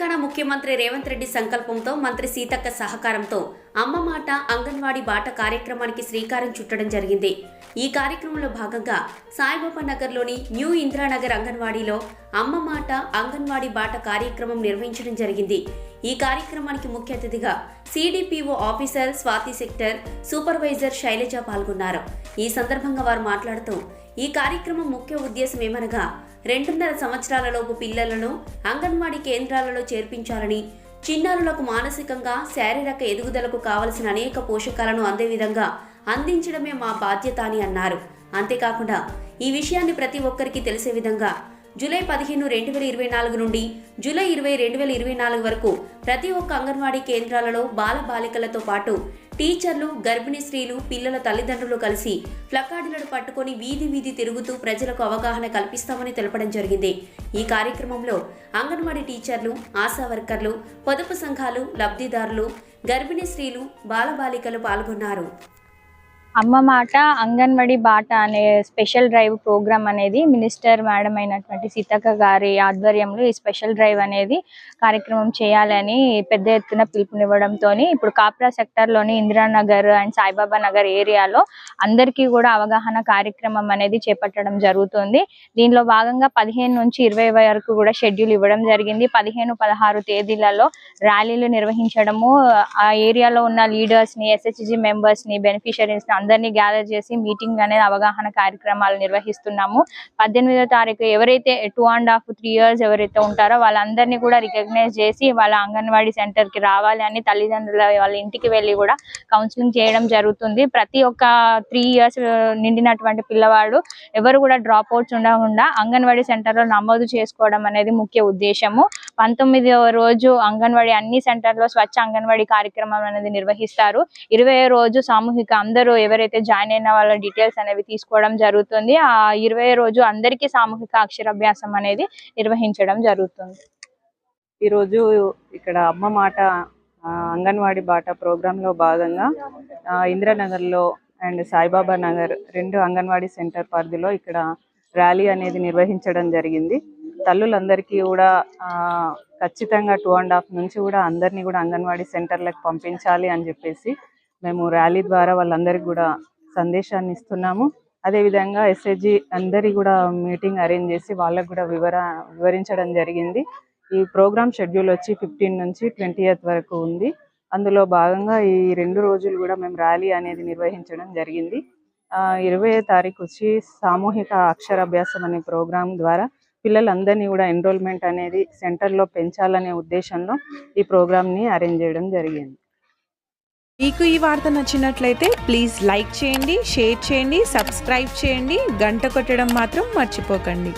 తెలంగాణ ముఖ్యమంత్రి రేవంత్ రెడ్డి సంకల్పంతో మంత్రి సీతక్క సహకారంతో అమ్మ మాట అంగన్వాడీ బాట కార్యక్రమానికి శ్రీకారం చుట్టడం జరిగింది. ఈ కార్యక్రమంలో భాగంగా సాయిబాబా నగర్లోని న్యూ ఇందిరానగర్ అంగన్వాడీలో అమ్మ మాట అంగన్వాడీ బాట కార్యక్రమం నిర్వహించడం జరిగింది. ఈ కార్యక్రమానికి ముఖ్య అతిథిగా CDPO officer Swathi sector supervisor Sailaja పాల్గొన్నారు. ఈ సందర్భంగా వారు మాట్లాడుతూ ఈ కార్యక్రమం ముఖ్య ఉద్దేశం ఏమనగా 2.5 సంవత్సరాలలోపు పిల్లలను అంగన్వాడీ కేంద్రాలలో చేర్పించాలని, చిన్నారులకు మానసికంగా శారీరక ఎదుగుదలకు కావలసిన అనేక పోషకాలను అందే విధంగా అందించడమే మా బాధ్యత అని అన్నారు. అంతేకాకుండా ఈ విషయాన్ని ప్రతి ఒక్కరికి తెలిసే విధంగా జూలై 15, 2024 నుండి జూలై 20, 2024 వరకు ప్రతి ఒక్క అంగన్వాడీ కేంద్రాలలో బాలబాలికలతో పాటు టీచర్లు, గర్భిణీ స్త్రీలు, పిల్లల తల్లిదండ్రులు కలిసి ప్లకార్డులను పట్టుకొని వీధి తిరుగుతూ ప్రజలకు అవగాహన కల్పిస్తామని తెలపడం జరిగింది. ఈ కార్యక్రమంలో అంగన్వాడీ టీచర్లు, ఆశా వర్కర్లు, పొదుపు సంఘాలు, లబ్ధిదారులు, గర్భిణీ స్త్రీలు, బాలబాలికలు పాల్గొన్నారు. అమ్మ మాట అంగన్వాడీ బాట అనే స్పెషల్ డ్రైవ్ ప్రోగ్రామ్ అనేది మినిస్టర్ మేడం అయినటువంటి సీతక్క గారి ఆధ్వర్యంలో ఈ స్పెషల్ డ్రైవ్ అనేది కార్యక్రమం చేయాలని పెద్ద ఎత్తున పిలుపునివ్వడంతో ఇప్పుడు కాప్రా సెక్టర్లోని ఇందిరానగర్ అండ్ సాయిబాబా నగర్ ఏరియాలో అందరికీ కూడా అవగాహన కార్యక్రమం అనేది చేపట్టడం జరుగుతుంది. దీనిలో భాగంగా 15 నుంచి 20 వరకు కూడా షెడ్యూల్ ఇవ్వడం జరిగింది. 15, 16 తేదీలలో ర్యాలీలు నిర్వహించడము, ఆ ఏరియాలో ఉన్న లీడర్స్ని, ఎస్హెచ్జి మెంబర్స్ని, బెనిఫిషరీస్ని అందరినీ గ్యాదర్ చేసి మీటింగ్ అనేది అవగాహన కార్యక్రమాలు నిర్వహిస్తున్నాము. 18వ తారీఖు ఎవరైతే 2.5-3 years ఎవరైతే ఉంటారో వాళ్ళందరినీ కూడా రికగ్నైజ్ చేసి వాళ్ళ అంగన్వాడీ సెంటర్కి రావాలి అని తల్లిదండ్రుల వాళ్ళ ఇంటికి వెళ్ళి కూడా కౌన్సిలింగ్ చేయడం జరుగుతుంది. ప్రతి ఒక్క 3 years నిండినటువంటి పిల్లవాడు ఎవరు కూడా డ్రాప్ అవుట్స్ ఉండకుండా అంగన్వాడీ సెంటర్లో నమోదు చేసుకోవడం అనేది ముఖ్య ఉద్దేశము. 19వ రోజు అంగన్వాడీ అన్ని సెంటర్లో స్వచ్ఛ అంగన్వాడీ కార్యక్రమం అనేది నిర్వహిస్తారు. 20వ రోజు సామూహిక అందరూ ఎవరైతే జాయిన్ అయిన వాళ్ళ డీటెయిల్స్ అనేవి తీసుకోవడం జరుగుతుంది. ఆ 20వ రోజు అందరికీ సామూహిక అక్షరాభ్యాసం అనేది నిర్వహించడం జరుగుతుంది. ఈరోజు ఇక్కడ అమ్మ మాట అంగన్వాడీ బాట ప్రోగ్రాంలో భాగంగా ఇందిరానగర్లో అండ్ సాయిబాబా నగర్ 2 అంగన్వాడీ సెంటర్ పరిధిలో ఇక్కడ ర్యాలీ అనేది నిర్వహించడం జరిగింది. తల్లులందరికీ కూడా ఖచ్చితంగా 2.5 నుంచి కూడా అందరినీ కూడా అంగన్వాడీ సెంటర్లకు పంపించాలి అని చెప్పేసి మేము ర్యాలీ ద్వారా వాళ్ళందరికీ కూడా సందేశాన్ని ఇస్తున్నాము. అదేవిధంగా ఎస్హెచ్జి అందరి కూడా మీటింగ్ అరేంజ్ చేసి వాళ్ళకు కూడా వివరించడం జరిగింది. ఈ ప్రోగ్రామ్ షెడ్యూల్ వచ్చి 15 నుంచి 20th వరకు ఉంది. అందులో భాగంగా ఈ 2 రోజులు కూడా మేము ర్యాలీ అనేది నిర్వహించడం జరిగింది. 20వ తారీఖు వచ్చి సామూహిక అక్షరాభ్యాసం అనే ప్రోగ్రాం ద్వారా పిల్లలందరినీ కూడా ఎన్రోల్మెంట్ అనేది సెంటర్లో పెంచాలనే ఉద్దేశంలో ఈ ప్రోగ్రామ్ని అరేంజ్ చేయడం జరిగింది. మీకు ఈ వార్త నచ్చినట్లయితే ప్లీజ్ లైక్ చేయండి, షేర్ చేయండి, సబ్స్క్రైబ్ చేయండి, గంట కొట్టడం మాత్రం మర్చిపోకండి.